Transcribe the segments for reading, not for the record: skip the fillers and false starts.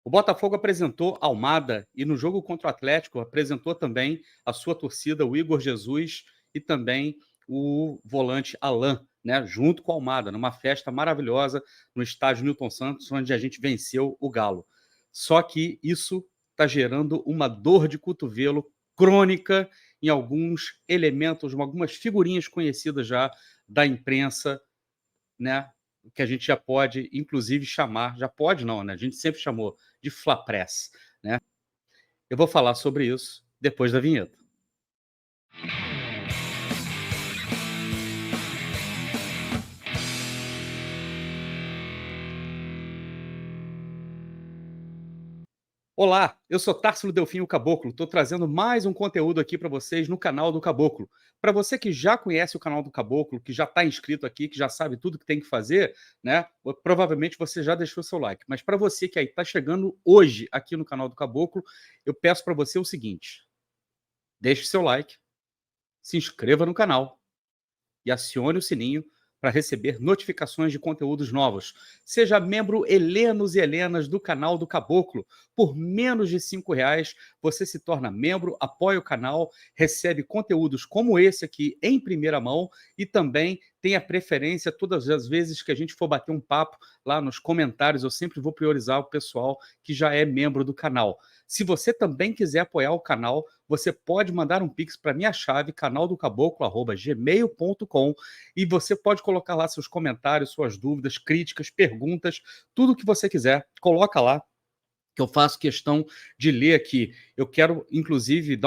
O Botafogo apresentou Almada e no jogo contra o Atlético apresentou também a sua torcida, o Igor Jesus e também o volante Alain, né, junto com a Almada, numa festa maravilhosa no estádio Newton Santos, onde a gente venceu o Galo. Só que isso está gerando uma dor de cotovelo crônica em alguns elementos, algumas figurinhas conhecidas já da imprensa, né, que a gente já pode, inclusive, chamar, já pode não, né? A gente sempre chamou de Flapress, né? Eu vou falar sobre isso depois da vinheta. Olá, eu sou Társilo Delfim, o Caboclo. Estou trazendo mais um conteúdo aqui para vocês no canal do Caboclo. Para você que já conhece o canal do Caboclo, que já está inscrito aqui, que já sabe tudo que tem que fazer, né? Provavelmente você já deixou seu like. Mas para você que aí está chegando hoje aqui no canal do Caboclo, eu peço para você o seguinte: deixe seu like, se inscreva no canal e acione o sininho para receber notificações de conteúdos novos. Seja membro Helenos e Helenas do canal do Caboclo. Por menos de R$ 5, você se torna membro, apoia o canal, recebe conteúdos como esse aqui em primeira mão e também tem a preferência todas as vezes que a gente for bater um papo lá nos comentários. Eu sempre vou priorizar o pessoal que já é membro do canal. Se você também quiser apoiar o canal, você pode mandar um pix para minha chave, canaldocaboclo@gmail.com, e você pode colocar lá seus comentários, suas dúvidas, críticas, perguntas, tudo o que você quiser, coloca lá, que eu faço questão de ler aqui. Eu quero, inclusive,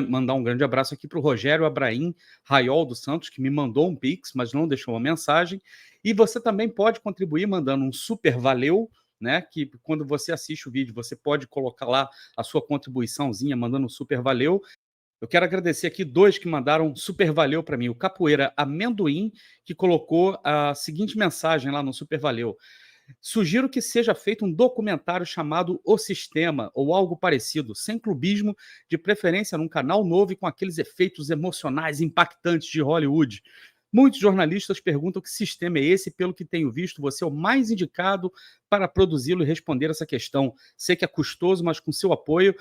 mandar um grande abraço aqui para o Rogério Abraim Raiol dos Santos, que me mandou um pix, mas não deixou uma mensagem. E você também pode contribuir mandando um super valeu, né? Que quando você assiste o vídeo, você pode colocar lá a sua contribuiçãozinha, mandando um super valeu. Eu quero agradecer aqui dois que mandaram super valeu para mim. O Capoeira Amendoim, que colocou a seguinte mensagem lá no super valeu: sugiro que seja feito um documentário chamado O Sistema, ou algo parecido, sem clubismo, de preferência num canal novo e com aqueles efeitos emocionais impactantes de Hollywood. Muitos jornalistas perguntam que sistema é esse, pelo que tenho visto, você é o mais indicado para produzi-lo e responder essa questão. Sei que é custoso, mas com seu apoio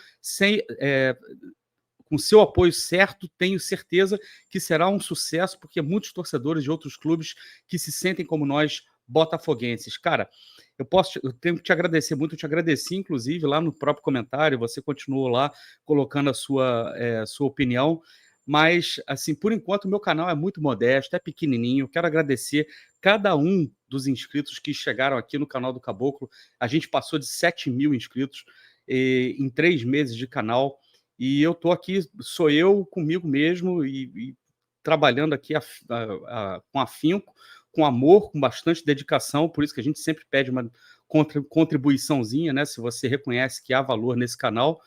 certo, tenho certeza que será um sucesso, porque muitos torcedores de outros clubes que se sentem como nós, botafoguenses. Cara, eu tenho que te agradecer muito, eu te agradeci, inclusive, lá no próprio comentário, você continuou lá colocando a sua opinião, mas, assim, por enquanto, o meu canal é muito modesto, é pequenininho, quero agradecer cada um dos inscritos que chegaram aqui no canal do Caboclo. A gente passou de 7.000 inscritos em 3 meses de canal, e eu estou aqui, sou eu comigo mesmo e trabalhando aqui com afinco, com amor, com bastante dedicação, por isso que a gente sempre pede uma contribuiçãozinha, né? Se você reconhece que há valor nesse canal,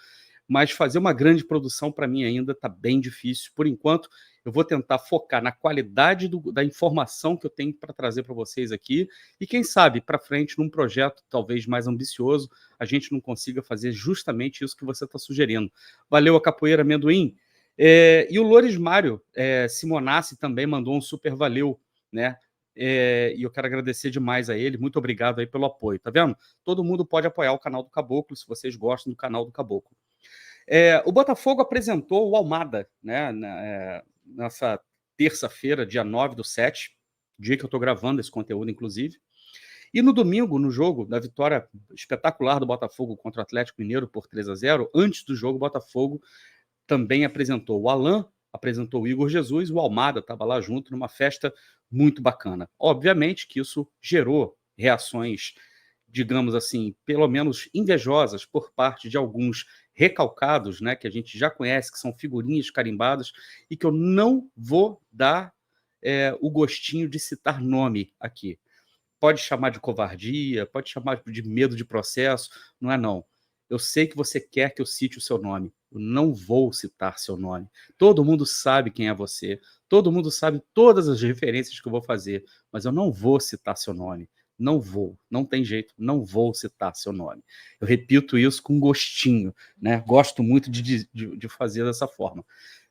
mas fazer uma grande produção para mim ainda está bem difícil. Por enquanto, eu vou tentar focar na qualidade da informação que eu tenho para trazer para vocês aqui, e quem sabe, para frente, num projeto talvez mais ambicioso, a gente não consiga fazer justamente isso que você está sugerindo. Valeu a Capoeira Amendoim. E o Loures Mário Simonassi também mandou um super valeu, né? E eu quero agradecer demais a ele, muito obrigado aí pelo apoio, tá vendo? Todo mundo pode apoiar o canal do Caboclo, se vocês gostam do canal do Caboclo. O Botafogo apresentou o Almada, né, nessa terça-feira, dia 9/7, dia que eu estou gravando esse conteúdo, inclusive. E no domingo, no jogo da vitória espetacular do Botafogo contra o Atlético Mineiro por 3-0, antes do jogo, o Botafogo também apresentou o Alain, apresentou o Igor Jesus, o Almada estava lá junto, numa festa muito bacana. Obviamente que isso gerou reações, digamos assim, pelo menos invejosas por parte de alguns recalcados, né, que a gente já conhece, que são figurinhas carimbadas, e que eu não vou dar o gostinho de citar nome aqui. Pode chamar de covardia, pode chamar de medo de processo, não é não. Eu sei que você quer que eu cite o seu nome. Eu não vou citar seu nome. Todo mundo sabe quem é você. Todo mundo sabe todas as referências que eu vou fazer, mas eu não vou citar seu nome. Não vou, não tem jeito, não vou citar seu nome. Eu repito isso com gostinho, né? Gosto muito de fazer dessa forma.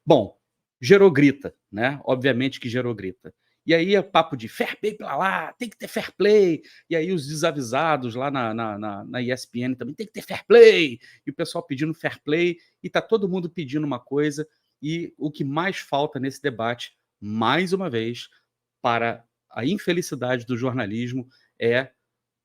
Bom, gerou grita, né? Obviamente que gerou grita. E aí é papo de fair play para lá, tem que ter fair play. E aí os desavisados lá na ESPN também tem que ter fair play. E o pessoal pedindo fair play. E tá todo mundo pedindo uma coisa. E o que mais falta nesse debate, mais uma vez, para a infelicidade do jornalismo, é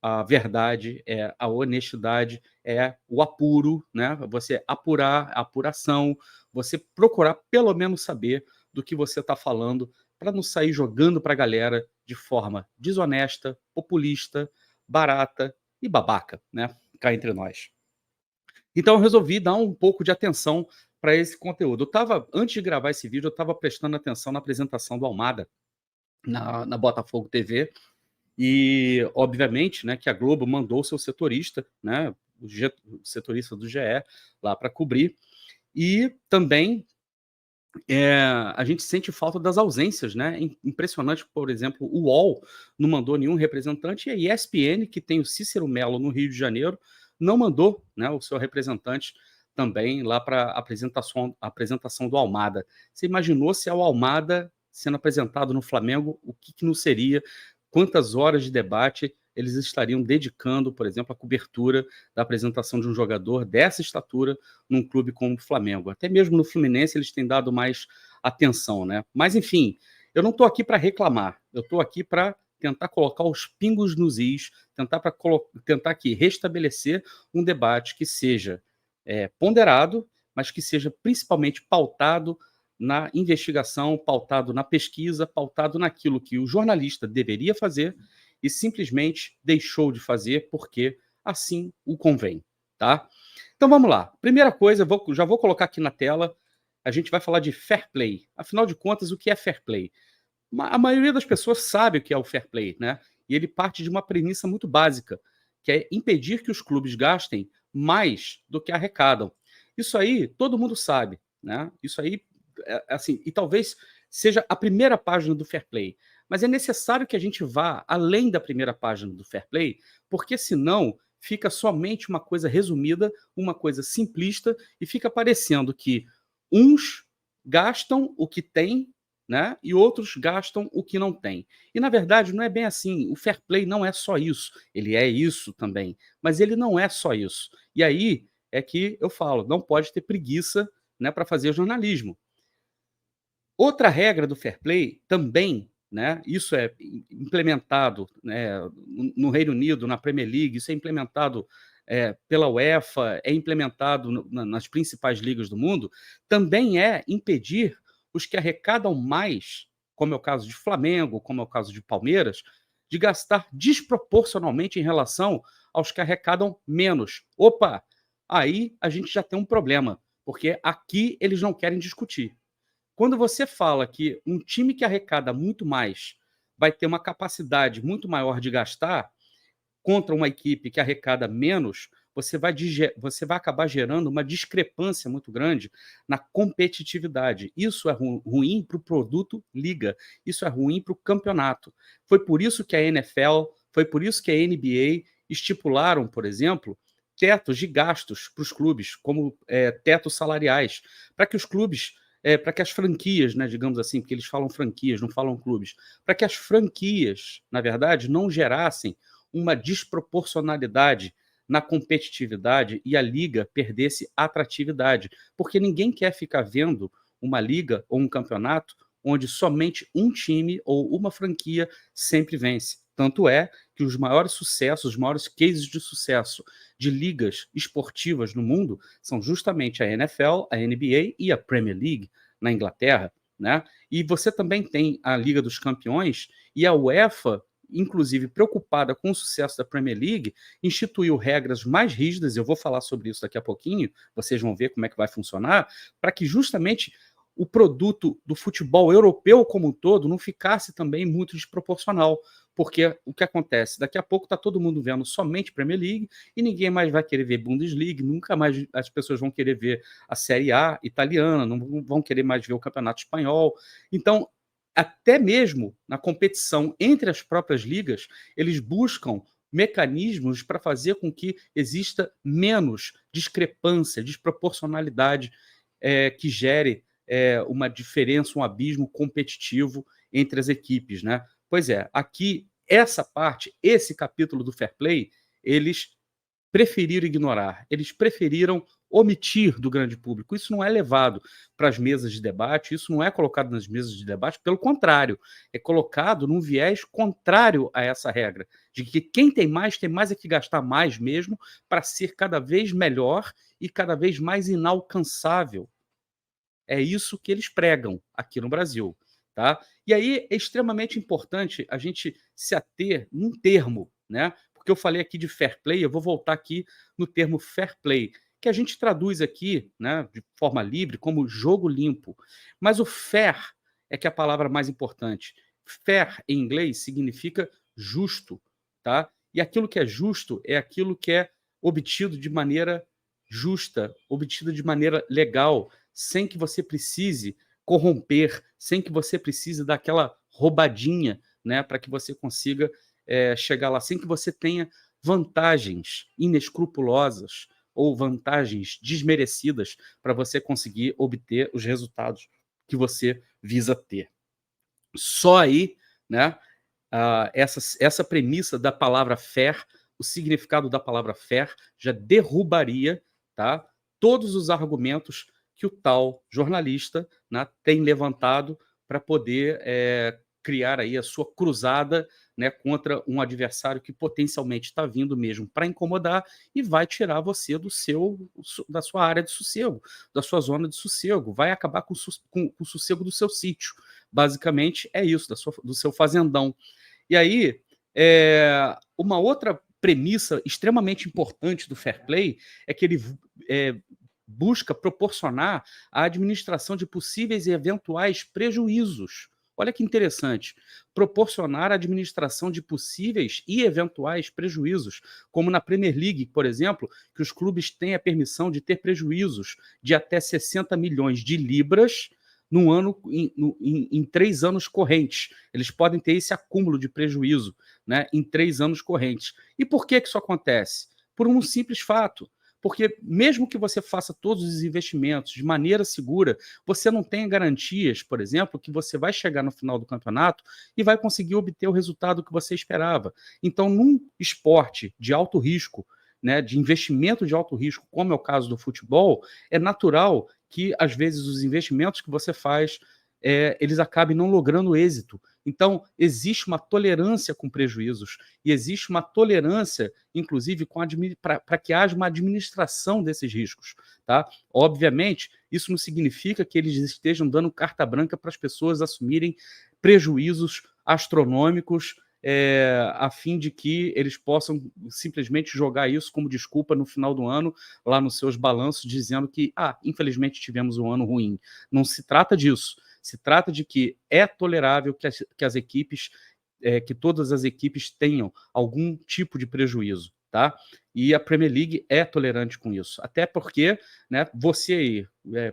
a verdade, é a honestidade, é o apuro, né? Você apurar, a apuração, você procurar pelo menos saber do que você está falando, para não sair jogando para a galera de forma desonesta, populista, barata e babaca, né? Cá entre nós. Então eu resolvi dar um pouco de atenção para esse conteúdo. Antes de gravar esse vídeo, eu estava prestando atenção na apresentação do Almada na Botafogo TV, e, obviamente, né, que a Globo mandou o seu setorista, né, o setorista do GE, lá para cobrir. E também a gente sente falta das ausências, né? Impressionante, por exemplo, o UOL não mandou nenhum representante, e a ESPN, que tem o Cícero Mello no Rio de Janeiro, não mandou, né, o seu representante também lá para a apresentação do Almada. Você imaginou se é o Almada sendo apresentado no Flamengo, o que não seria? Quantas horas de debate eles estariam dedicando, por exemplo, à cobertura da apresentação de um jogador dessa estatura num clube como o Flamengo? Até mesmo no Fluminense eles têm dado mais atenção, né? Mas, enfim, eu não estou aqui para reclamar, eu estou aqui para tentar colocar os pingos nos is, tentar aqui restabelecer um debate que seja ponderado, mas que seja principalmente pautado na investigação, pautado na pesquisa, pautado naquilo que o jornalista deveria fazer e simplesmente deixou de fazer porque assim o convém, tá? Então vamos lá. Primeira coisa, já vou colocar aqui na tela, a gente vai falar de fair play. Afinal de contas, o que é fair play? A maioria das pessoas sabe o que é o fair play, né? E ele parte de uma premissa muito básica, que é impedir que os clubes gastem mais do que arrecadam. Isso aí todo mundo sabe, né? Isso aí, assim, e talvez seja a primeira página do fair play. Mas é necessário que a gente vá além da primeira página do fair play, porque senão fica somente uma coisa resumida, uma coisa simplista, e fica parecendo que uns gastam o que têm, né? E outros gastam o que não têm. E na verdade não é bem assim. O fair play não é só isso. Ele é isso também, mas ele não é só isso. E aí é que eu falo, não pode ter preguiça, né, para fazer jornalismo. Outra regra do fair play também, né, isso é implementado, né, no Reino Unido, na Premier League, isso é implementado pela UEFA, é implementado nas principais ligas do mundo, também é impedir os que arrecadam mais, como é o caso de Flamengo, como é o caso de Palmeiras, de gastar desproporcionalmente em relação aos que arrecadam menos. Opa, aí a gente já tem um problema, porque aqui eles não querem discutir. Quando você fala que um time que arrecada muito mais vai ter uma capacidade muito maior de gastar contra uma equipe que arrecada menos, você vai acabar gerando uma discrepância muito grande na competitividade. Isso é ruim para o produto liga, isso é ruim para o campeonato. Foi por isso que a NFL, foi por isso que a NBA estipularam, por exemplo, tetos de gastos para os clubes, como tetos salariais, para que os clubes para que as franquias, né, digamos assim, porque eles falam franquias, não falam clubes, para que as franquias, na verdade, não gerassem uma desproporcionalidade na competitividade e a liga perdesse atratividade, porque ninguém quer ficar vendo uma liga ou um campeonato onde somente um time ou uma franquia sempre vence. Tanto é que os maiores sucessos, os maiores cases de sucesso de ligas esportivas no mundo são justamente a NFL, a NBA e a Premier League na Inglaterra, né? E você também tem a Liga dos Campeões e a UEFA, inclusive preocupada com o sucesso da Premier League, instituiu regras mais rígidas, eu vou falar sobre isso daqui a pouquinho, vocês vão ver como é que vai funcionar, para que justamente o produto do futebol europeu como um todo não ficasse também muito desproporcional, porque o que acontece? Daqui a pouco está todo mundo vendo somente Premier League e ninguém mais vai querer ver Bundesliga, nunca mais as pessoas vão querer ver a Série A italiana, não vão querer mais ver o Campeonato Espanhol. Então, até mesmo na competição entre as próprias ligas, eles buscam mecanismos para fazer com que exista menos discrepância, desproporcionalidade que gere uma diferença, um abismo competitivo entre as equipes, né? Pois é, aqui, essa parte, esse capítulo do fair play, eles preferiram ignorar, eles preferiram omitir do grande público. Isso não é levado para as mesas de debate, isso não é colocado nas mesas de debate, pelo contrário, é colocado num viés contrário a essa regra, de que quem tem mais é que gastar mais mesmo para ser cada vez melhor e cada vez mais inalcançável. É isso que eles pregam aqui no Brasil, tá? E aí é extremamente importante a gente se ater num termo, né? Porque eu falei aqui de fair play, eu vou voltar aqui no termo fair play, que a gente traduz aqui, né, de forma livre, como jogo limpo. Mas o fair é que é a palavra mais importante. Fair em inglês significa justo, tá? E aquilo que é justo é aquilo que é obtido de maneira justa, obtido de maneira legal, sem que você precise corromper, sem que você precise daquela roubadinha, né, para que você consiga chegar lá, sem que você tenha vantagens inescrupulosas ou vantagens desmerecidas para você conseguir obter os resultados que você visa ter. Só aí, né, essa premissa da palavra fair, o significado da palavra fair, já derrubaria, tá, todos os argumentos que o tal jornalista, né, tem levantado para poder criar aí a sua cruzada, né, contra um adversário que potencialmente está vindo mesmo para incomodar e vai tirar você da sua área de sossego, da sua zona de sossego, vai acabar com o sossego do seu sítio. Basicamente é isso, do seu fazendão. E aí, uma outra premissa extremamente importante do fair play é que ele busca proporcionar a administração de possíveis e eventuais prejuízos. Olha que interessante, proporcionar a administração de possíveis e eventuais prejuízos, como na Premier League, por exemplo, que os clubes têm a permissão de ter prejuízos de até 60 milhões de libras num ano, em 3 anos correntes. Eles podem ter esse acúmulo de prejuízo, né, em 3 anos correntes. E por que isso acontece? Por um simples fato. Porque mesmo que você faça todos os investimentos de maneira segura, você não tem garantias, por exemplo, que você vai chegar no final do campeonato e vai conseguir obter o resultado que você esperava. Então, num esporte de alto risco, né, de investimento de alto risco, como é o caso do futebol, é natural que, às vezes, os investimentos que você faz, eles acabem não logrando êxito. Então, existe uma tolerância com prejuízos e existe uma tolerância, inclusive, para que haja uma administração desses riscos. Tá? Obviamente, isso não significa que eles estejam dando carta branca para as pessoas assumirem prejuízos astronômicos a fim de que eles possam simplesmente jogar isso como desculpa no final do ano, lá nos seus balanços, dizendo que, infelizmente tivemos um ano ruim. Não se trata disso. Se trata de que é tolerável que as equipes, que todas as equipes tenham algum tipo de prejuízo, tá? E a Premier League é tolerante com isso. Até porque, né, você aí,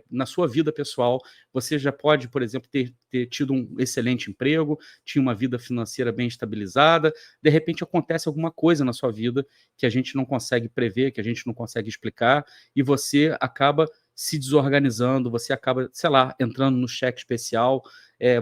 na sua vida pessoal, você já pode, por exemplo, ter tido um excelente emprego, tinha uma vida financeira bem estabilizada, de repente acontece alguma coisa na sua vida que a gente não consegue prever, que a gente não consegue explicar, e você acaba se desorganizando, você acaba, sei lá, entrando no cheque especial,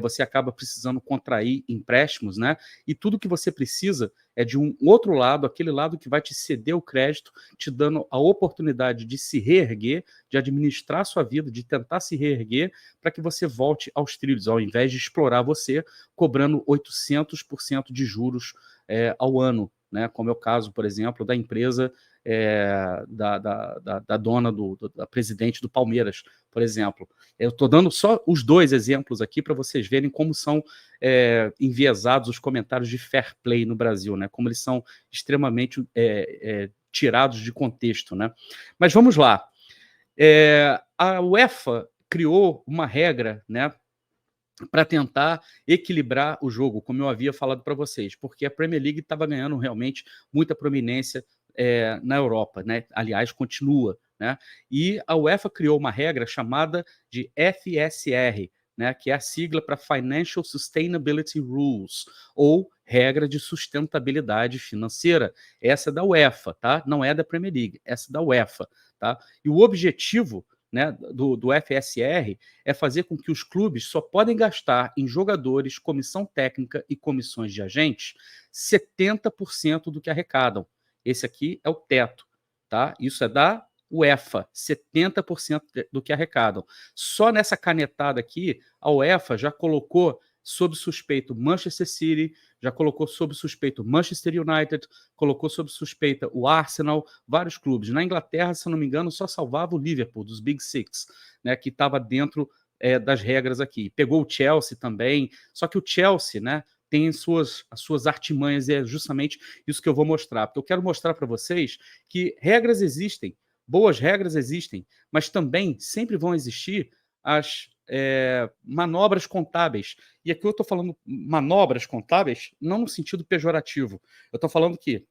você acaba precisando contrair empréstimos, né? E tudo que você precisa é de um outro lado, aquele lado que vai te ceder o crédito, te dando a oportunidade de se reerguer, de administrar a sua vida, de tentar se reerguer, para que você volte aos trilhos, ao invés de explorar você, cobrando 800% de juros ao ano, né? Como é o caso, por exemplo, da empresa da dona, da presidente do Palmeiras, por exemplo. Eu estou dando só os 2 exemplos aqui para vocês verem como são enviesados os comentários de fair play no Brasil, né? Como eles são extremamente tirados de contexto, né? Mas vamos lá. A UEFA criou uma regra, né, para tentar equilibrar o jogo, como eu havia falado para vocês, porque a Premier League estava ganhando realmente muita prominência na Europa, né? Aliás, continua, né? E a UEFA criou uma regra chamada de FSR, né? Que é a sigla para Financial Sustainability Rules, ou regra de sustentabilidade financeira. Essa é da UEFA, tá? Não é da Premier League, essa é da UEFA, tá? E o objetivo, né, do FSR é fazer com que os clubes só podem gastar em jogadores, comissão técnica e comissões de agentes 70% do que arrecadam. Esse aqui é o teto, tá? Isso é da UEFA, 70% do que arrecadam. Só nessa canetada aqui, a UEFA já colocou sob suspeito Manchester City, já colocou sob suspeito Manchester United, colocou sob suspeita o Arsenal, vários clubes. Na Inglaterra, se eu não me engano, só salvava o Liverpool, dos Big Six, né, que estava dentro das regras aqui. Pegou o Chelsea também, só que o Chelsea, né, tem as suas artimanhas, e é justamente isso que eu vou mostrar, porque eu quero mostrar para vocês que regras existem, boas regras existem, mas também sempre vão existir as manobras contábeis. E aqui eu estou falando manobras contábeis não no sentido pejorativo. Eu estou falando que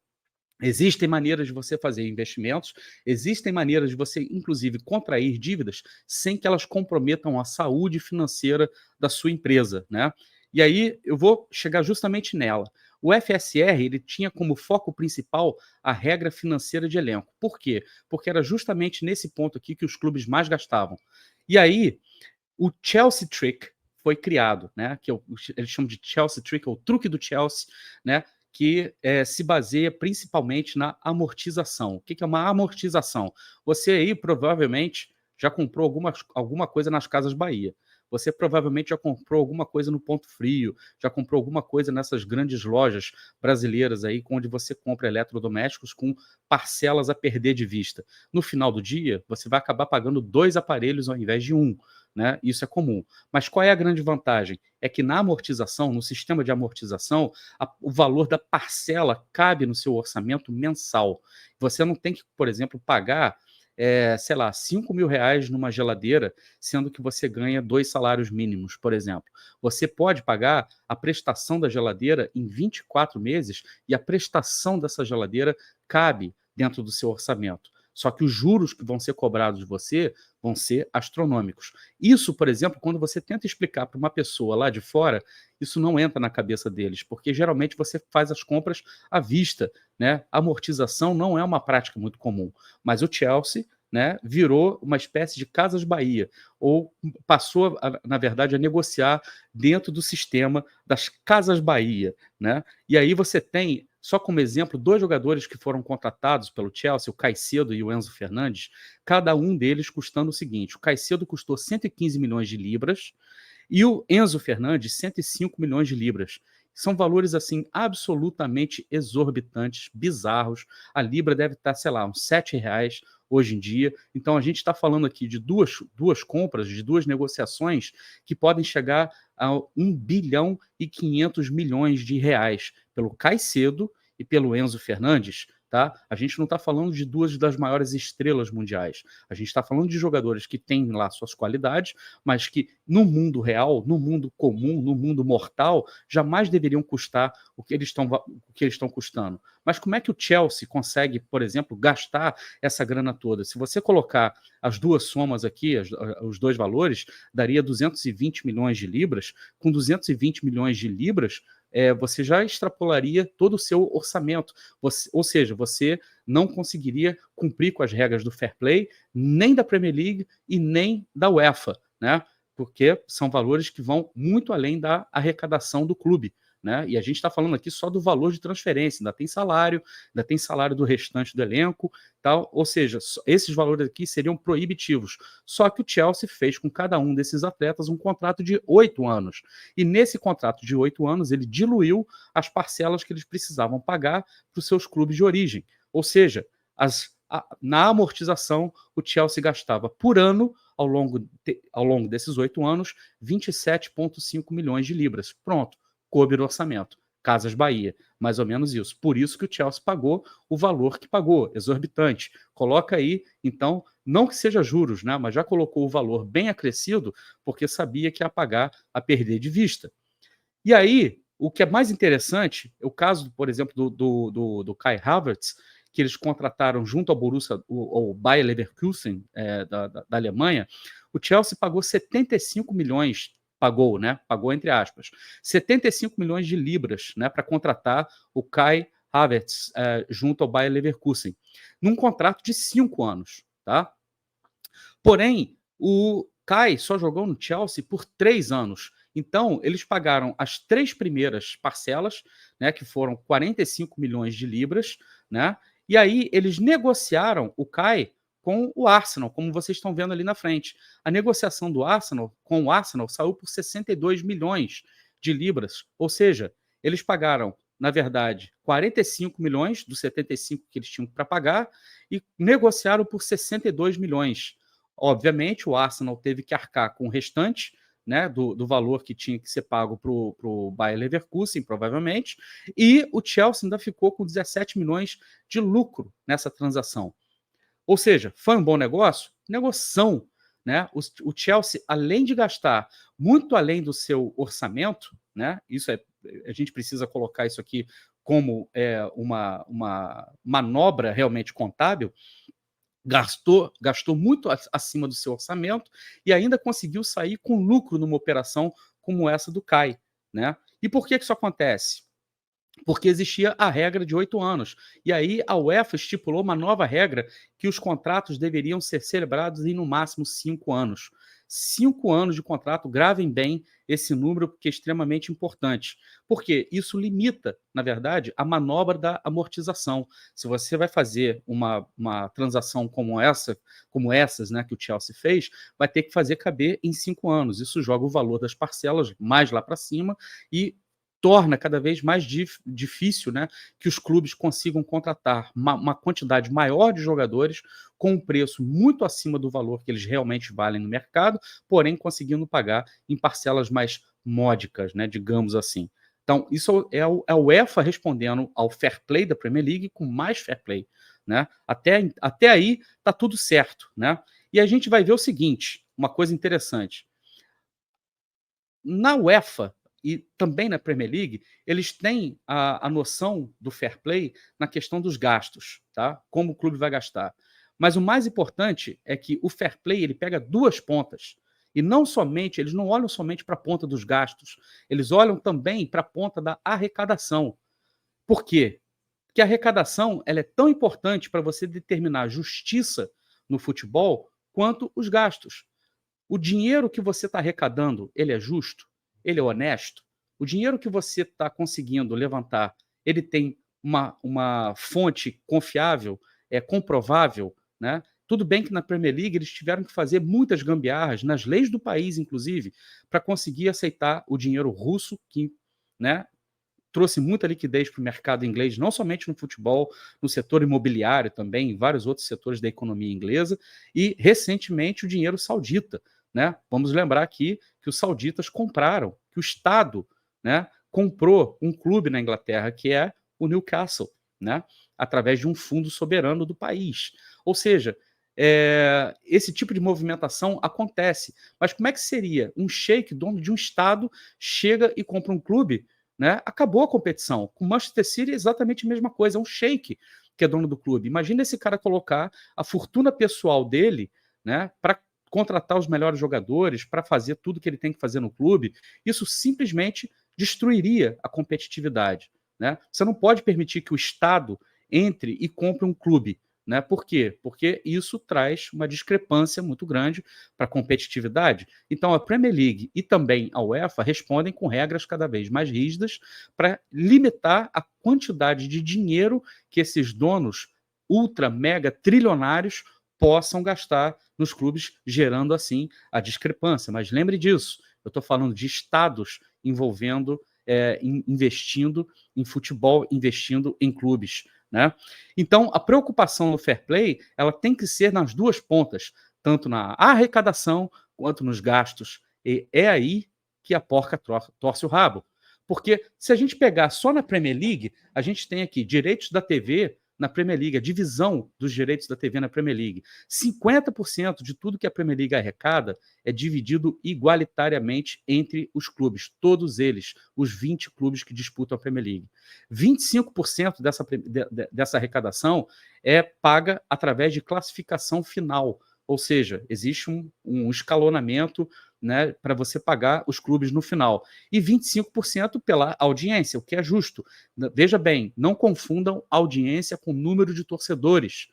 existem maneiras de você fazer investimentos, existem maneiras de você, inclusive, contrair dívidas sem que elas comprometam a saúde financeira da sua empresa, né? E aí eu vou chegar justamente nela. O FSR ele tinha como foco principal a regra financeira de elenco. Por quê? Porque era justamente nesse ponto aqui que os clubes mais gastavam. E aí, o Chelsea Trick foi criado, né? Que eles chamam de Chelsea Trick, ou truque do Chelsea, né? Que se baseia principalmente na amortização. O que é uma amortização? Você aí provavelmente já comprou alguma coisa nas Casas Bahia. Você provavelmente já comprou alguma coisa no Ponto Frio, já comprou alguma coisa nessas grandes lojas brasileiras aí, onde você compra eletrodomésticos com parcelas a perder de vista. No final do dia, você vai acabar pagando 2 aparelhos ao invés de um, né? Isso é comum. Mas qual é a grande vantagem? É que na amortização, no sistema de amortização, o valor da parcela cabe no seu orçamento mensal. Você não tem que, por exemplo, pagar, sei lá, R$ 5.000 numa geladeira, sendo que você ganha 2 salários mínimos, por exemplo. Você pode pagar a prestação da geladeira em 24 meses e a prestação dessa geladeira cabe dentro do seu orçamento. Só que os juros que vão ser cobrados de você vão ser astronômicos. Isso, por exemplo, quando você tenta explicar para uma pessoa lá de fora, isso não entra na cabeça deles, porque geralmente você faz as compras à vista, né? A amortização não é uma prática muito comum, mas o Chelsea, né, virou uma espécie de Casas Bahia, ou passou, na verdade, a negociar dentro do sistema das Casas Bahia, né? E aí você tem, só como exemplo, 2 jogadores que foram contratados pelo Chelsea, o Caicedo e o Enzo Fernandes, cada um deles custando o seguinte: o Caicedo custou 115 milhões de libras e o Enzo Fernandes 105 milhões de libras. São valores assim absolutamente exorbitantes, bizarros. A libra deve estar, sei lá, uns R$ 7 hoje em dia. Então a gente está falando aqui de duas compras, de 2 negociações que podem chegar a 1,5 bilhão de reais pelo Caicedo e pelo Enzo Fernandes. Tá? A gente não está falando de 2 das maiores estrelas mundiais. A gente está falando de jogadores que têm lá suas qualidades, mas que no mundo real, no mundo comum, no mundo mortal, jamais deveriam custar o que eles estão custando. Mas como é que o Chelsea consegue, por exemplo, gastar essa grana toda? Se você colocar as duas somas aqui, os 2 valores, daria 220 milhões de libras. Com 220 milhões de libras, você já extrapolaria todo o seu orçamento. Ou seja, você não conseguiria cumprir com as regras do fair play, nem da Premier League e nem da UEFA, né? Porque são valores que vão muito além da arrecadação do clube, né? E a gente está falando aqui só do valor de transferência, ainda tem salário do restante do elenco, tal. Ou seja, esses valores aqui seriam proibitivos. Só que o Chelsea fez com cada um desses atletas um contrato de 8 anos. E nesse contrato de 8 anos, ele diluiu as parcelas que eles precisavam pagar para os seus clubes de origem. Ou seja, na amortização, o Chelsea gastava por ano, ao longo desses 8 anos, 27,5 milhões de libras. Pronto, coube no orçamento. Casas Bahia, mais ou menos isso. Por isso que o Chelsea pagou o valor que pagou, exorbitante. Coloca aí, então, não que seja juros, né, mas já colocou o valor bem acrescido, porque sabia que ia pagar a perder de vista. E aí, o que é mais interessante, é o caso, por exemplo, do Kai Havertz, que eles contrataram junto ao Borussia, o Bayer Leverkusen, da Alemanha. O Chelsea pagou 75 milhões, pagou, né? Pagou entre aspas, 75 milhões de libras, né, para contratar o Kai Havertz junto ao Bayer Leverkusen, num contrato de 5 anos, tá? Porém, o Kai só jogou no Chelsea por 3 anos. Então, eles pagaram as 3 primeiras parcelas, né, que foram 45 milhões de libras, né? E aí eles negociaram o Kai com o Arsenal, como vocês estão vendo ali na frente. A negociação do Arsenal com o Arsenal saiu por 62 milhões de libras, ou seja, eles pagaram, na verdade, 45 milhões dos 75 que eles tinham para pagar e negociaram por 62 milhões. Obviamente, o Arsenal teve que arcar com o restante, né, do valor que tinha que ser pago para o Bayer Leverkusen, provavelmente, e o Chelsea ainda ficou com 17 milhões de lucro nessa transação. Ou seja, foi um bom negócio? Negoção. Né? O Chelsea, além de gastar muito além do seu orçamento, né? Isso é, a gente precisa colocar isso aqui como uma manobra realmente contábil, gastou muito acima do seu orçamento e ainda conseguiu sair com lucro numa operação como essa do CAI. Né? E por que isso acontece? Porque existia a regra de 8 anos. E aí a UEFA estipulou uma nova regra que os contratos deveriam ser celebrados em no máximo 5 anos. 5 anos de contrato, gravem bem esse número, porque é extremamente importante. Porque isso limita, na verdade, a manobra da amortização. Se você vai fazer uma transação como essas, né, que o Chelsea fez, vai ter que fazer caber em 5 anos. Isso joga o valor das parcelas mais lá para cima e torna cada vez mais difícil, né, que os clubes consigam contratar uma quantidade maior de jogadores com um preço muito acima do valor que eles realmente valem no mercado, porém conseguindo pagar em parcelas mais módicas, né, digamos assim. Então, isso é a UEFA respondendo ao fair play da Premier League com mais fair play. Né? Até aí está tudo certo. Né? E a gente vai ver o seguinte, uma coisa interessante. Na UEFA e também na Premier League, eles têm a noção do fair play na questão dos gastos, tá? Como o clube vai gastar. Mas o mais importante é que o fair play ele pega duas pontas. E não somente, eles não olham somente para a ponta dos gastos, eles olham também para a ponta da arrecadação. Por quê? Porque a arrecadação ela é tão importante para você determinar a justiça no futebol quanto os gastos. O dinheiro que você está arrecadando, ele é justo? Ele é honesto? O dinheiro que você está conseguindo levantar, ele tem uma fonte confiável, comprovável? Né? Tudo bem que na Premier League eles tiveram que fazer muitas gambiarras, nas leis do país, inclusive, para conseguir aceitar o dinheiro russo, que, né, trouxe muita liquidez para o mercado inglês, não somente no futebol, no setor imobiliário também, em vários outros setores da economia inglesa, e recentemente o dinheiro saudita. Né? Vamos lembrar aqui que os sauditas compraram, que o Estado, né, comprou um clube na Inglaterra, que é o Newcastle, né, através de um fundo soberano do país. Ou seja, esse tipo de movimentação acontece. Mas como é que seria? Um sheik, dono de um Estado, chega e compra um clube? Né? Acabou a competição. Com o Manchester City é exatamente a mesma coisa, é um sheik que é dono do clube. Imagina esse cara colocar a fortuna pessoal dele, né, para contratar os melhores jogadores, para fazer tudo que ele tem que fazer no clube. Isso simplesmente destruiria a competitividade. Né? Você não pode permitir que o Estado entre e compre um clube. Né? Por quê? Porque isso traz uma discrepância muito grande para a competitividade. Então, a Premier League e também a UEFA respondem com regras cada vez mais rígidas para limitar a quantidade de dinheiro que esses donos ultra, mega, trilionários possam gastar nos clubes, gerando assim a discrepância. Mas lembre disso, eu estou falando de estados envolvendo, investindo em futebol, investindo em clubes. Né? Então, a preocupação no fair play ela tem que ser nas duas pontas, tanto na arrecadação quanto nos gastos. E é aí que a porca torce o rabo. Porque se a gente pegar só na Premier League, a gente tem aqui direitos da TV na Premier League, a divisão dos direitos da TV na Premier League. 50% de tudo que a Premier League arrecada é dividido igualitariamente entre os clubes, todos eles, os 20 clubes que disputam a Premier League. 25% dessa arrecadação é paga através de classificação final, ou seja, existe um escalonamento, né, para você pagar os clubes no final. E 25% pela audiência, o que é justo. Veja bem, não confundam audiência com número de torcedores.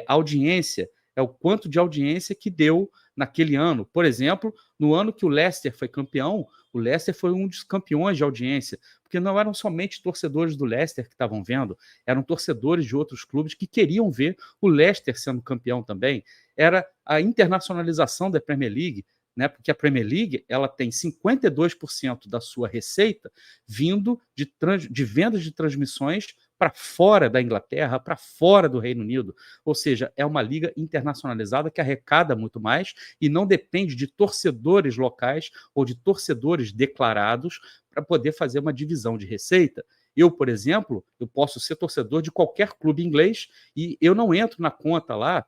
Audiência é o quanto de audiência que deu naquele ano. Por exemplo, no ano que o Leicester foi campeão, o Leicester foi um dos campeões de audiência, porque não eram somente torcedores do Leicester que estavam vendo, eram torcedores de outros clubes que queriam ver o Leicester sendo campeão também. Era a internacionalização da Premier League, né? Porque a Premier League ela tem 52% da sua receita vindo de vendas de transmissões para fora da Inglaterra, para fora do Reino Unido. Ou seja, é uma liga internacionalizada que arrecada muito mais e não depende de torcedores locais ou de torcedores declarados para poder fazer uma divisão de receita. Eu, por exemplo, eu posso ser torcedor de qualquer clube inglês e eu não entro na conta lá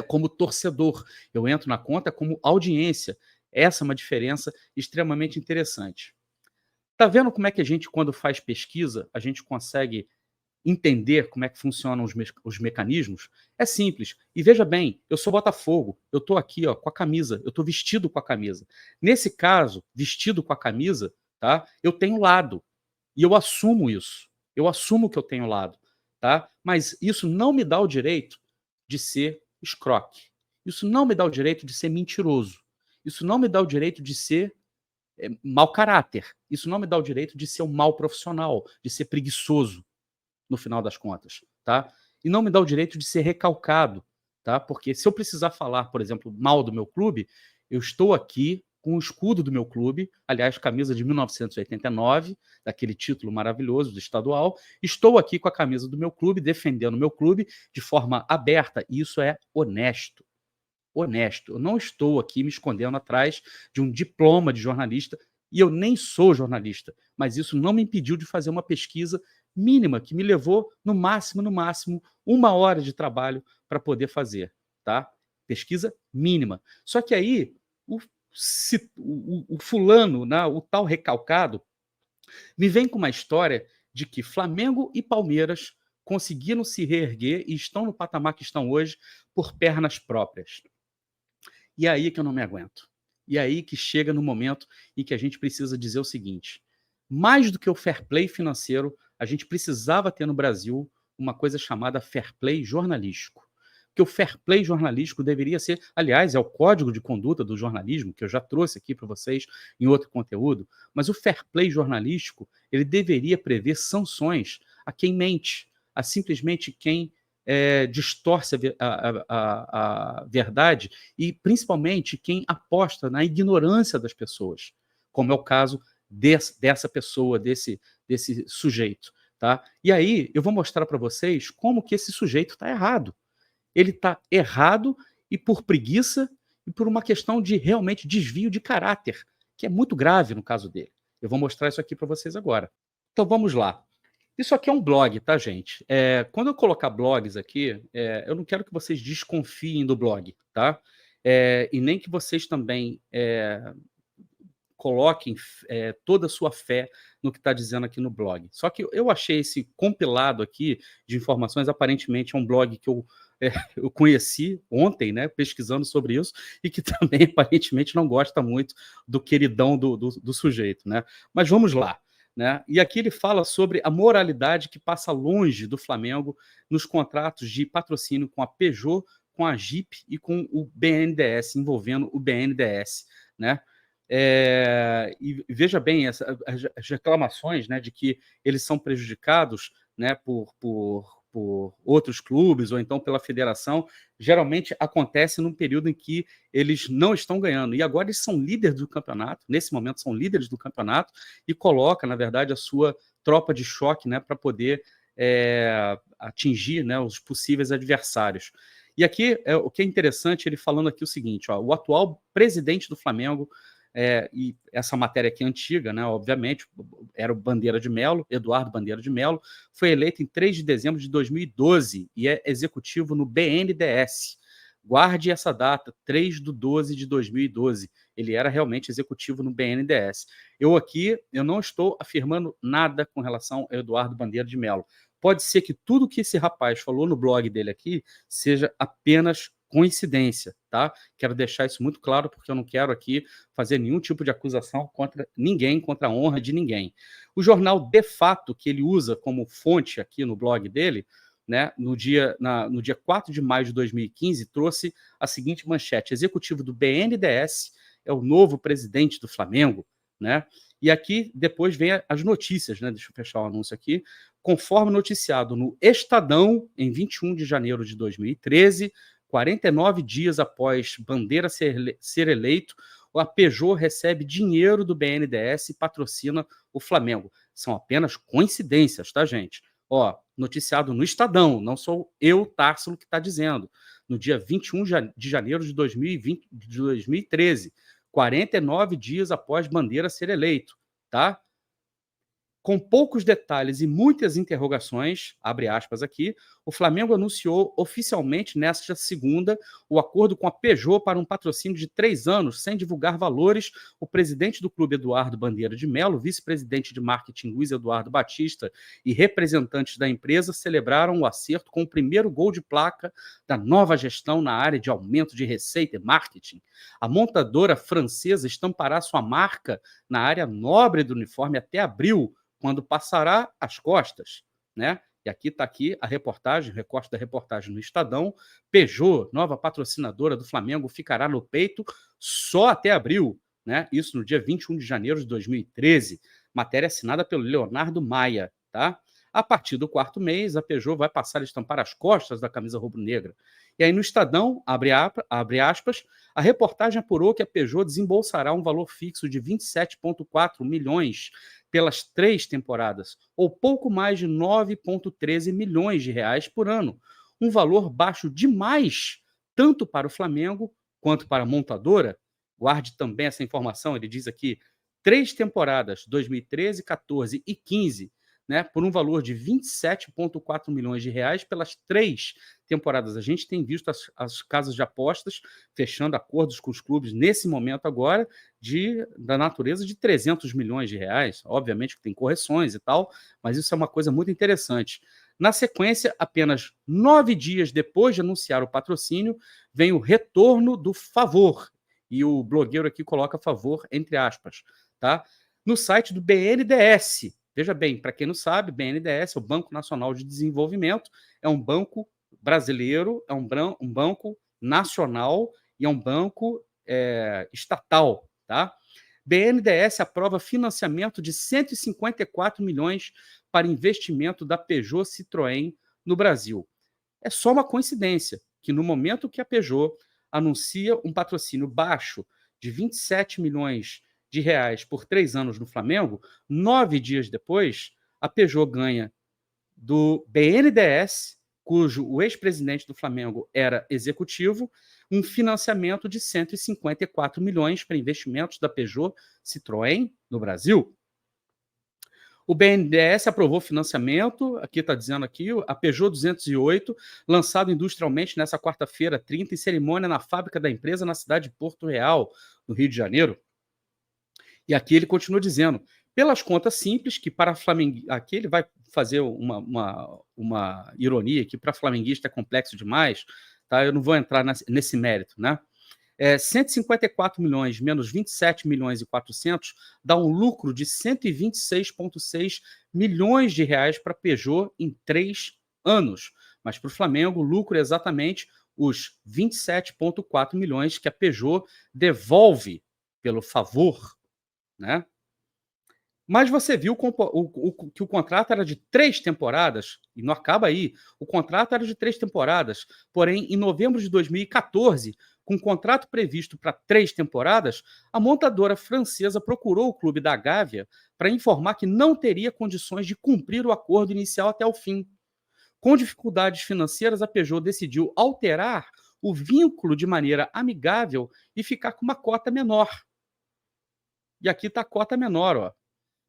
como torcedor, eu entro na conta como audiência. Essa é uma diferença extremamente interessante. Tá vendo como é que a gente, quando faz pesquisa, a gente consegue entender como é que funcionam os mecanismos? É simples. E veja bem, eu sou Botafogo, eu estou aqui ó, com a camisa, eu estou vestido com a camisa. Nesse caso, vestido com a camisa, tá? Eu tenho lado. E eu assumo isso. Eu assumo que eu tenho lado. Tá? Mas isso não me dá o direito de ser escroque. Isso não me dá o direito de ser mentiroso. Isso não me dá o direito de ser mau caráter. Isso não me dá o direito de ser um mau profissional, de ser preguiçoso, no final das contas, tá? E não me dá o direito de ser recalcado, tá? Porque se eu precisar falar, por exemplo, mal do meu clube, eu estou aqui com o escudo do meu clube, aliás, camisa de 1989, daquele título maravilhoso do estadual, estou aqui com a camisa do meu clube, defendendo o meu clube de forma aberta, e isso é honesto. Honesto. Eu não estou aqui me escondendo atrás de um diploma de jornalista, e eu nem sou jornalista, mas isso não me impediu de fazer uma pesquisa mínima, que me levou, no máximo, 1 hora de trabalho para poder fazer, tá? Pesquisa mínima. Só que aí, o fulano, né, o tal recalcado, me vem com uma história de que Flamengo e Palmeiras conseguiram se reerguer e estão no patamar que estão hoje por pernas próprias. E é aí que eu não me aguento. E é aí que chega no momento em que a gente precisa dizer o seguinte: mais do que o fair play financeiro, a gente precisava ter no Brasil uma coisa chamada fair play jornalístico. Porque o fair play jornalístico deveria ser, aliás, é o código de conduta do jornalismo, que eu já trouxe aqui para vocês em outro conteúdo, mas o fair play jornalístico, ele deveria prever sanções a quem mente, a simplesmente quem distorce a verdade e, principalmente, quem aposta na ignorância das pessoas, como é o caso dessa pessoa, desse sujeito. Tá? E aí eu vou mostrar para vocês como que esse sujeito está errado. Ele está errado e por preguiça e por uma questão de realmente desvio de caráter, que é muito grave no caso dele. Eu vou mostrar isso aqui para vocês agora. Então vamos lá. Isso aqui é um blog, tá, gente? Quando eu colocar blogs aqui, eu não quero que vocês desconfiem do blog, tá? E nem que vocês também coloquem toda a sua fé no que está dizendo aqui no blog. Só que eu achei esse compilado aqui de informações, aparentemente é um blog que eu conheci ontem, né, pesquisando sobre isso, e que também aparentemente não gosta muito do queridão do sujeito, né? Mas vamos lá. Né? E aqui ele fala sobre a moralidade que passa longe do Flamengo nos contratos de patrocínio com a Peugeot, com a Jeep e com o BNDES, envolvendo o BNDES. Né? E veja bem, as reclamações, né, de que eles são prejudicados, né, por outros clubes ou então pela federação, geralmente acontece num período em que eles não estão ganhando. E agora eles são líderes do campeonato, nesse momento são líderes do campeonato, e coloca, na verdade, a sua tropa de choque, né, para poder atingir, né, os possíveis adversários. E aqui, o que é interessante, ele falando aqui o seguinte, ó, o atual presidente do Flamengo, e essa matéria aqui é antiga, né, obviamente, era o Bandeira de Melo, Eduardo Bandeira de Melo, foi eleito em 3 de dezembro de 2012 e é executivo no BNDES. Guarde essa data, 3/12 de 2012. Ele era realmente executivo no BNDES. Eu não estou afirmando nada com relação ao Eduardo Bandeira de Melo. Pode ser que tudo que esse rapaz falou no blog dele aqui seja apenas coincidência, tá? Quero deixar isso muito claro, porque eu não quero aqui fazer nenhum tipo de acusação contra ninguém, contra a honra de ninguém. O jornal De Fato, que ele usa como fonte aqui no blog dele, né, no dia 4 de maio de 2015, trouxe a seguinte manchete: executivo do BNDES é o novo presidente do Flamengo, né? E aqui depois vem as notícias, né? Deixa eu fechar o anúncio aqui. Conforme noticiado no Estadão, em 21 de janeiro de 2013, 49 dias após Bandeira ser eleito, a Peugeot recebe dinheiro do BNDES e patrocina o Flamengo. São apenas coincidências, tá, gente? Ó, noticiado no Estadão, não sou eu, Társilo, que está dizendo. No dia 21 de janeiro de 2013, 49 dias após Bandeira ser eleito, tá? Com poucos detalhes e muitas interrogações, abre aspas aqui, o Flamengo anunciou oficialmente nesta segunda o acordo com a Peugeot para um patrocínio de 3 anos, sem divulgar valores. O presidente do clube, Eduardo Bandeira de Melo, vice-presidente de marketing, Luiz Eduardo Batista, e representantes da empresa celebraram o acerto com o primeiro gol de placa da nova gestão na área de aumento de receita e marketing. A montadora francesa estampará sua marca na área nobre do uniforme até abril, quando passará as costas, né? E aqui está a reportagem, o recorte da reportagem no Estadão. Peugeot, nova patrocinadora do Flamengo, ficará no peito só até abril, né? Isso no dia 21 de janeiro de 2013. Matéria assinada pelo Leonardo Maia, tá? A partir do 4º mês, a Peugeot vai passar a estampar as costas da camisa rubro-negra. E aí no Estadão, abre aspas, a reportagem apurou que a Peugeot desembolsará um valor fixo de 27,4 milhões pelas 3 temporadas, ou pouco mais de 9,13 milhões de reais por ano. Um valor baixo demais, tanto para o Flamengo quanto para a montadora. Guarde também essa informação, ele diz aqui, 3 temporadas, 2013, 14 e 15, né, por um valor de 27,4 milhões de reais pelas 3 temporadas. A gente tem visto as casas de apostas fechando acordos com os clubes nesse momento agora da natureza de 300 milhões de reais. Obviamente que tem correções e tal, mas isso é uma coisa muito interessante. Na sequência, apenas 9 dias depois de anunciar o patrocínio, vem o retorno do favor. E o blogueiro aqui coloca favor entre aspas, tá? No site do BNDES. Veja bem, para quem não sabe, BNDES é o Banco Nacional de Desenvolvimento, é um banco brasileiro, é um banco nacional e é um banco estatal, tá? BNDES aprova financiamento de 154 milhões para investimento da Peugeot Citroën no Brasil. É só uma coincidência que no momento que a Peugeot anuncia um patrocínio baixo de 27 milhões de reais por 3 anos no Flamengo, 9 dias depois, a Peugeot ganha do BNDES, cujo o ex-presidente do Flamengo era executivo, um financiamento de 154 milhões para investimentos da Peugeot Citroën no Brasil. O BNDES aprovou financiamento, aqui está dizendo aqui, a Peugeot 208, lançado industrialmente nessa quarta-feira, 30, em cerimônia na fábrica da empresa na cidade de Porto Real, no Rio de Janeiro. E aqui ele continua dizendo, pelas contas simples, que para flamenguista, aqui ele vai fazer uma ironia, que para flamenguista é complexo demais, tá? Eu não vou entrar nesse mérito, né? 154 milhões menos 27 milhões e 400 dá um lucro de 126,6 milhões de reais para a Peugeot em 3 anos. Mas para o Flamengo, o lucro é exatamente os 27,4 milhões que a Peugeot devolve pelo favor, né? Mas você viu que o contrato era de 3 temporadas, e não acaba aí. O contrato era de 3 temporadas, porém, em novembro de 2014, com o contrato previsto para 3 temporadas, a montadora francesa procurou o clube da Gávea para informar que não teria condições de cumprir o acordo inicial até o fim. Com dificuldades financeiras, a Peugeot decidiu alterar o vínculo de maneira amigável e ficar com uma cota menor. E aqui está a cota menor, ó.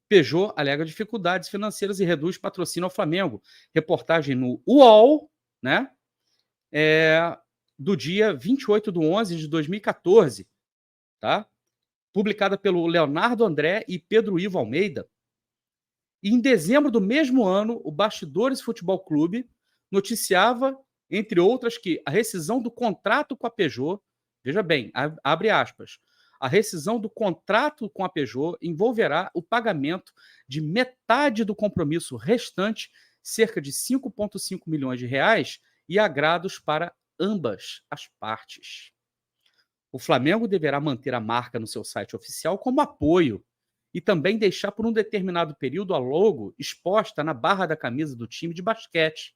Peugeot alega dificuldades financeiras e reduz patrocínio ao Flamengo. Reportagem no UOL, né? Do dia 28/11/2014, tá? Publicada pelo Leonardo André e Pedro Ivo Almeida. E em dezembro do mesmo ano, o Bastidores Futebol Clube noticiava, entre outras, que a rescisão do contrato com a Peugeot, veja bem, abre aspas, a rescisão do contrato com a Peugeot envolverá o pagamento de metade do compromisso restante cerca de 5,5 milhões de reais e agrados para ambas as partes. O Flamengo deverá manter a marca no seu site oficial como apoio e também deixar por um determinado período a logo exposta na barra da camisa do time de basquete.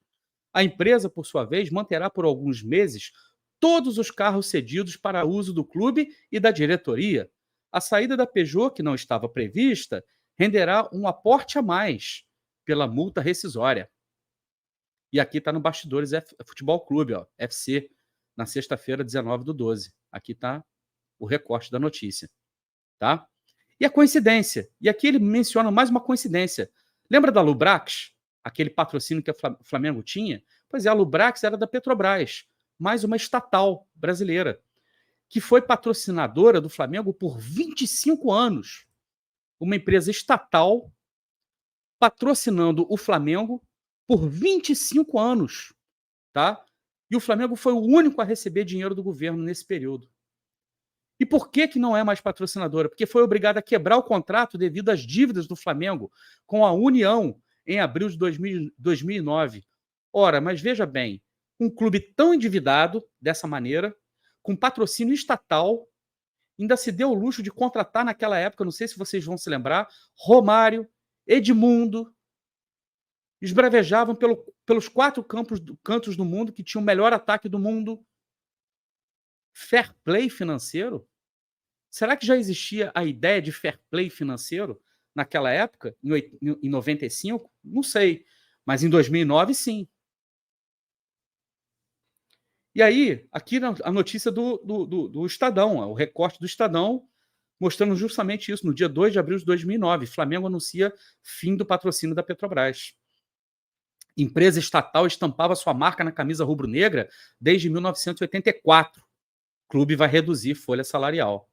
A empresa, por sua vez, manterá por alguns meses todos os carros cedidos para uso do clube e da diretoria. A saída da Peugeot, que não estava prevista, renderá um aporte a mais pela multa rescisória. E aqui está no Bastidores Futebol Clube, ó, FC, na sexta-feira, 19/12. Aqui está o recorte da notícia. Tá? E a coincidência. E aqui ele menciona mais uma coincidência. Lembra da Lubrax? Aquele patrocínio que o Flamengo tinha? Pois é, a Lubrax era da Petrobras, mais uma estatal brasileira, que foi patrocinadora do Flamengo por 25 anos. Uma empresa estatal patrocinando o Flamengo por 25 anos. Tá? E o Flamengo foi o único a receber dinheiro do governo nesse período. E por que não é mais patrocinadora? Porque foi obrigada a quebrar o contrato devido às dívidas do Flamengo com a União em abril de 2009. Ora, mas veja bem, um clube tão endividado dessa maneira, com patrocínio estatal, ainda se deu o luxo de contratar naquela época, não sei se vocês vão se lembrar, Romário, Edmundo, esbravejavam pelos 4 cantos do mundo, que tinham o melhor ataque do mundo. Fair play financeiro? Será que já existia a ideia de fair play financeiro naquela época, em 95? Não sei, mas em 2009, sim. E aí, aqui a notícia do Estadão, o recorte do Estadão, mostrando justamente isso. No dia 2 de abril de 2009, Flamengo anuncia fim do patrocínio da Petrobras. Empresa estatal estampava sua marca na camisa rubro-negra desde 1984. O clube vai reduzir folha salarial.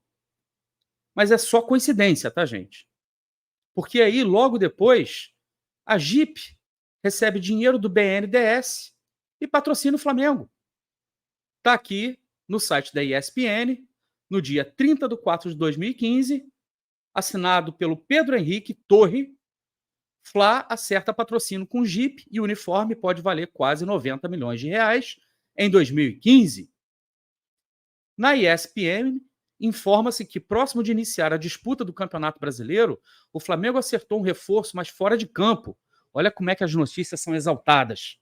Mas é só coincidência, tá, gente? Porque aí, logo depois, a Jeep recebe dinheiro do BNDES e patrocina o Flamengo. Está aqui no site da ESPN, no dia 30/4 de 2015, assinado pelo Pedro Henrique Torre. Fla acerta patrocínio com Jeep e o uniforme pode valer quase 90 milhões de reais em 2015. Na ESPN, informa-se que, próximo de iniciar a disputa do Campeonato Brasileiro, o Flamengo acertou um reforço, mas fora de campo. Olha como é que as notícias são exaltadas.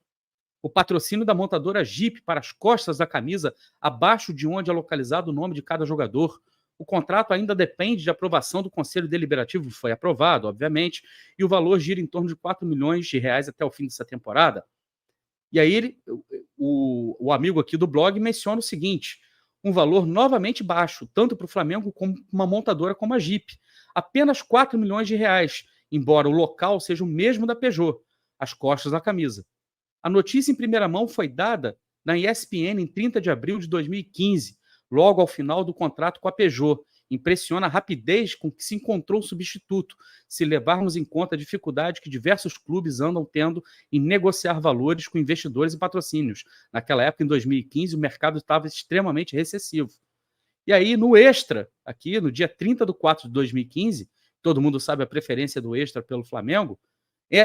O patrocínio da montadora Jeep para as costas da camisa, abaixo de onde é localizado o nome de cada jogador. O contrato ainda depende de aprovação do Conselho Deliberativo, foi aprovado, obviamente, e o valor gira em torno de 4 milhões de reais até o fim dessa temporada. E aí o amigo aqui do blog menciona o seguinte: um valor novamente baixo, tanto para o Flamengo como uma montadora como a Jeep. Apenas 4 milhões de reais, embora o local seja o mesmo da Peugeot, as costas da camisa. A notícia em primeira mão foi dada na ESPN em 30 de abril de 2015, logo ao final do contrato com a Peugeot. Impressiona a rapidez com que se encontrou o substituto, se levarmos em conta a dificuldade que diversos clubes andam tendo em negociar valores com investidores e patrocínios. Naquela época, em 2015, o mercado estava extremamente recessivo. E aí, no Extra, aqui no dia 30/4 de 2015, todo mundo sabe a preferência do Extra pelo Flamengo,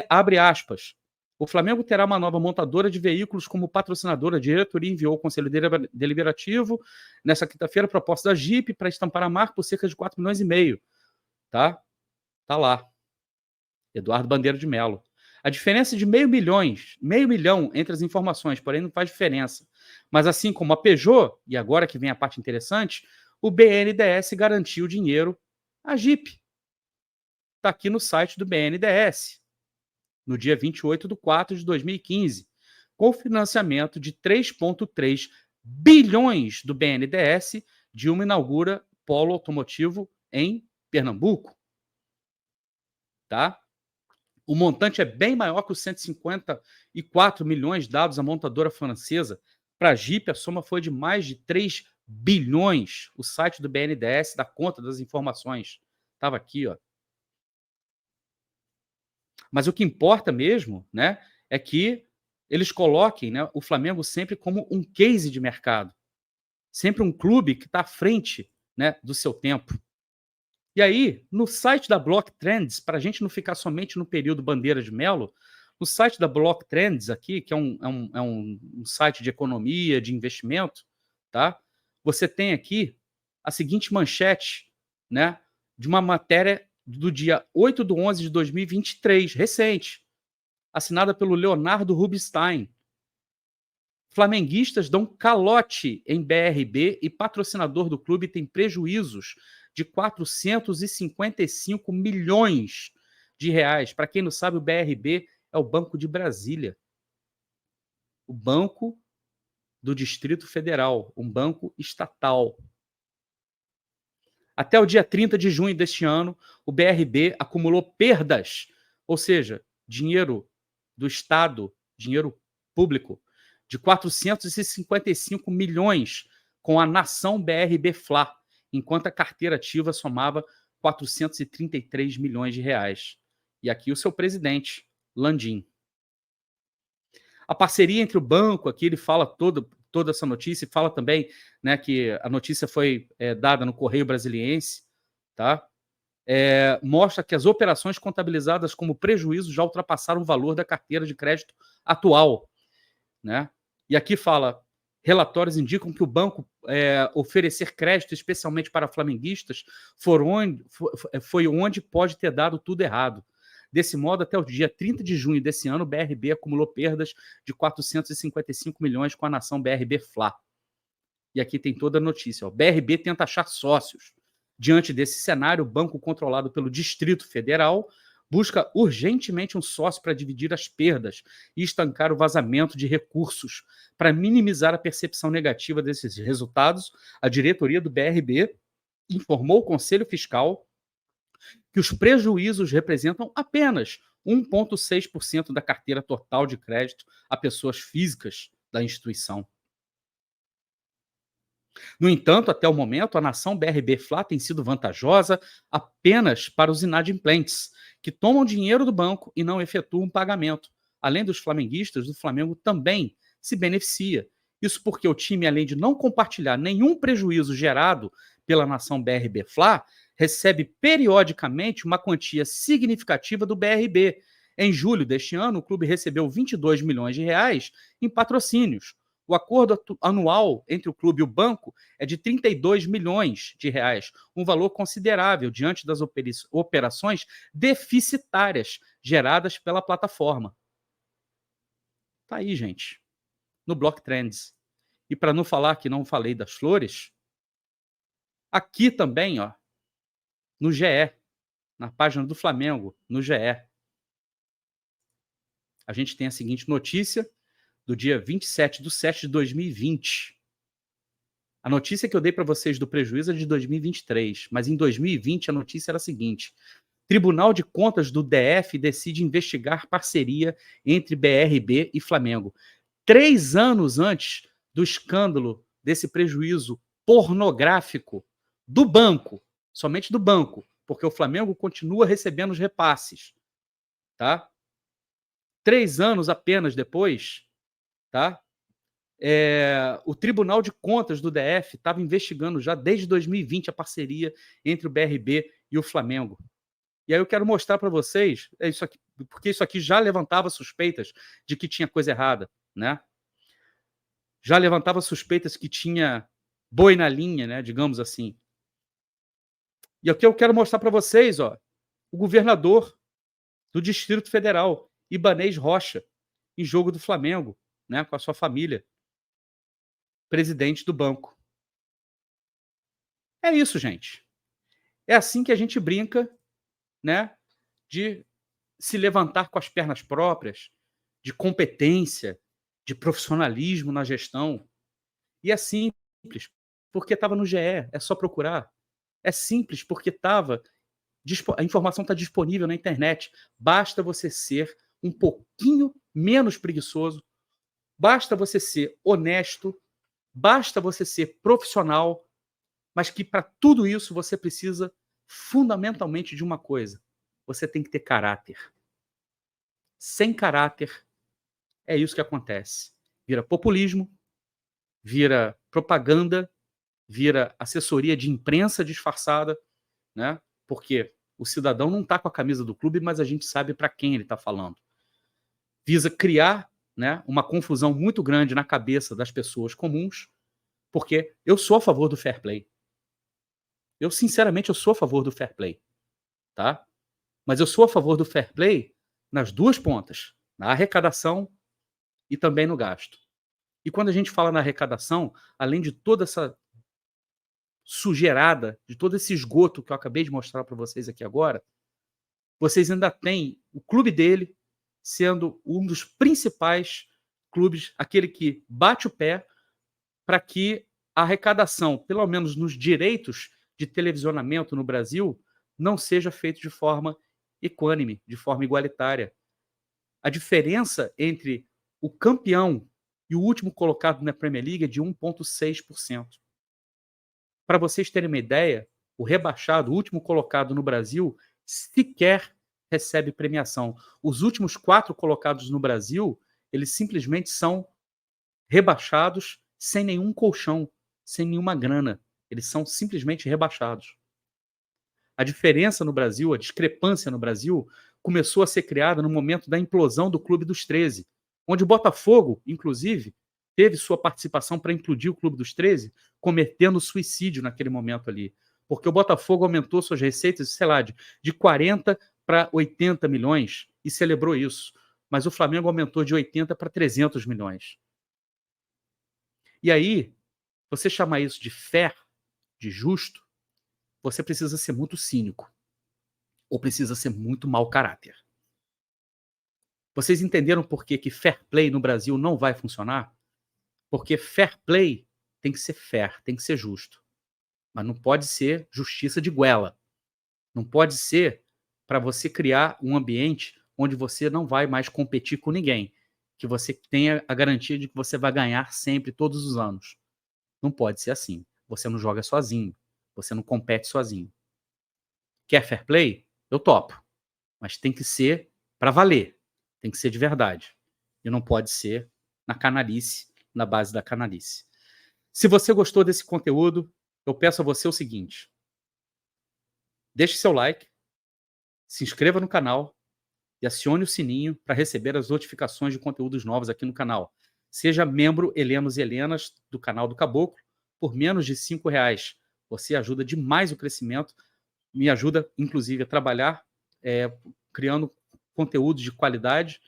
abre aspas, o Flamengo terá uma nova montadora de veículos como patrocinadora. A diretoria enviou ao Conselho Deliberativo nessa quinta-feira a proposta da Jeep para estampar a marca por cerca de 4,5 milhões. Tá? Tá lá. Eduardo Bandeira de Mello. A diferença de meio milhão entre as informações, porém não faz diferença. Mas assim como a Peugeot, e agora que vem a parte interessante, o BNDES garantiu o dinheiro à Jeep. Está aqui no site do BNDES. No dia 28/4 de 2015, com financiamento de 3,3 bilhões do BNDES, Dilma inaugura polo automotivo em Pernambuco. Tá? O montante é bem maior que os 154 milhões dados à montadora francesa. Para a Jeep, a soma foi de mais de 3 bilhões. O site do BNDES dá conta das informações. Estava aqui, ó. Mas o que importa mesmo, né, é que eles coloquem, né, o Flamengo sempre como um case de mercado. Sempre um clube que está à frente, né, do seu tempo. E aí, no site da Block Trends, para a gente não ficar somente no período Bandeira de Mello, No site da Block Trends aqui, que é um site de economia, de investimento, tá? Você tem aqui a seguinte manchete, né, de uma matéria do dia 8/11 de 2023, recente, assinada pelo Leonardo Rubinstein. Flamenguistas dão calote em BRB e patrocinador do clube tem prejuízos de 455 milhões de reais. Para quem não sabe, o BRB é o Banco de Brasília, o Banco do Distrito Federal, um banco estatal. Até o dia 30 de junho deste ano, o BRB acumulou perdas, ou seja, dinheiro do Estado, dinheiro público, de 455 milhões com a nação BRB Fla, enquanto a carteira ativa somava 433 milhões de reais. E aqui o seu presidente, Landim. A parceria entre o banco, aqui ele fala toda essa notícia, e fala também, né, que a notícia foi dada no Correio Brasiliense, tá? Mostra que as operações contabilizadas como prejuízo já ultrapassaram o valor da carteira de crédito atual, né? E aqui fala, relatórios indicam que o banco oferecer crédito, especialmente para flamenguistas, foi onde pode ter dado tudo errado. Desse modo, até o dia 30 de junho desse ano, o BRB acumulou perdas de 455 milhões com a nação BRB Fla. E aqui tem toda a notícia. O BRB tenta achar sócios. Diante desse cenário, o banco controlado pelo Distrito Federal busca urgentemente um sócio para dividir as perdas e estancar o vazamento de recursos. Para minimizar a percepção negativa desses resultados, a diretoria do BRB informou o Conselho Fiscal que os prejuízos representam apenas 1,6% da carteira total de crédito a pessoas físicas da instituição. No entanto, até o momento, a nação BRB Fla tem sido vantajosa apenas para os inadimplentes, que tomam dinheiro do banco e não efetuam um pagamento. Além dos flamenguistas, o Flamengo também se beneficia. Isso porque o time, além de não compartilhar nenhum prejuízo gerado pela nação BRB Fla, recebe periodicamente uma quantia significativa do BRB. Em julho deste ano, o clube recebeu 22 milhões de reais em patrocínios. O acordo anual entre o clube e o banco é de 32 milhões de reais, um valor considerável diante das operações deficitárias geradas pela plataforma. Tá aí, gente, no Block Trends. E para não falar que não falei das flores, aqui também, ó, no GE, na página do Flamengo, no GE, a gente tem a seguinte notícia do dia 27/7/2020. A notícia que eu dei para vocês do prejuízo é de 2023, mas em 2020 a notícia era a seguinte: Tribunal de Contas do DF decide investigar parceria entre BRB e Flamengo. 3 anos antes do escândalo desse prejuízo pornográfico do banco, somente do banco, porque o Flamengo continua recebendo os repasses, tá? 3 anos apenas depois, tá? O Tribunal de Contas do DF estava investigando já desde 2020 a parceria entre o BRB e o Flamengo. E aí eu quero mostrar para vocês, isso aqui, porque isso aqui já levantava suspeitas de que tinha coisa errada, né? Já levantava suspeitas que tinha boi na linha, né, digamos assim. E aqui eu quero mostrar para vocês, ó, o governador do Distrito Federal, Ibanez Rocha, em jogo do Flamengo, né, com a sua família, presidente do banco. É isso, gente. É assim que a gente brinca, né, de se levantar com as pernas próprias, de competência, de profissionalismo na gestão. E é simples, porque estava no GE, é só procurar. É simples, porque a informação está disponível na internet. Basta você ser um pouquinho menos preguiçoso, basta você ser honesto, basta você ser profissional, mas que para tudo isso você precisa fundamentalmente de uma coisa: você tem que ter caráter. Sem caráter, é isso que acontece. Vira populismo, vira propaganda, vira assessoria de imprensa disfarçada, né? Porque o cidadão não está com a camisa do clube, mas a gente sabe para quem ele está falando. visa criar, né, uma confusão muito grande na cabeça das pessoas comuns, porque eu sou a favor do fair play. Eu, sinceramente, eu sou a favor do fair play, tá? Mas eu sou a favor do fair play nas duas pontas, na arrecadação e também no gasto. E quando a gente fala na arrecadação, além de toda essa sujeirada, de todo esse esgoto que eu acabei de mostrar para vocês aqui agora, vocês ainda têm o clube dele sendo um dos principais clubes, aquele que bate o pé para que a arrecadação, pelo menos nos direitos de televisionamento no Brasil, não seja feita de forma equânime, de forma igualitária. A diferença entre o campeão e o último colocado na Premier League é de 1,6%. Para vocês terem uma ideia, o rebaixado, o último colocado no Brasil, sequer recebe premiação. Os últimos 4 colocados no Brasil, eles simplesmente são rebaixados sem nenhum colchão, sem nenhuma grana. Eles são simplesmente rebaixados. A diferença no Brasil, a discrepância no Brasil, começou a ser criada no momento da implosão do Clube dos 13, onde o Botafogo, inclusive, teve sua participação para implodir o Clube dos 13, cometendo suicídio naquele momento ali. Porque o Botafogo aumentou suas receitas, sei lá, de 40 para 80 milhões e celebrou isso. Mas o Flamengo aumentou de 80 para 300 milhões. E aí, você chamar isso de fair, de justo, você precisa ser muito cínico. Ou precisa ser muito mau caráter. Vocês entenderam por que fair play no Brasil não vai funcionar? Porque fair play tem que ser fair, tem que ser justo. Mas não pode ser justiça de goela. Não pode ser para você criar um ambiente onde você não vai mais competir com ninguém. Que você tenha a garantia de que você vai ganhar sempre, todos os anos. Não pode ser assim. Você não joga sozinho. Você não compete sozinho. Quer fair play? Eu topo. Mas tem que ser para valer. Tem que ser de verdade. E não pode ser na canalice, na base da canalice. Se você gostou desse conteúdo, eu peço a você o seguinte: deixe seu like, se inscreva no canal e acione o sininho para receber as notificações de conteúdos novos aqui no canal. Seja membro Helenos e Helenas do canal do Caboclo por menos de R$5. Você ajuda demais o crescimento, me ajuda, inclusive, a trabalhar criando conteúdos de qualidade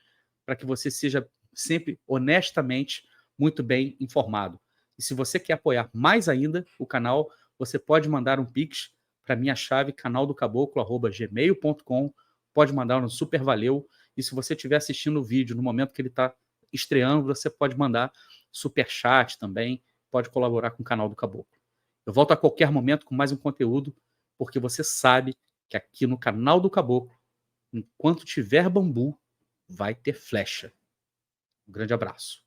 para que você seja sempre, honestamente, muito bem informado. E se você quer apoiar mais ainda o canal, você pode mandar um Pix para minha chave canaldocaboclo@gmail.com, pode mandar um super valeu, e se você estiver assistindo o vídeo no momento que ele está estreando, você pode mandar super chat também, pode colaborar com o canal do Caboclo. Eu volto a qualquer momento com mais um conteúdo, porque você sabe que aqui no canal do Caboclo, enquanto tiver bambu, vai ter flecha. Um grande abraço.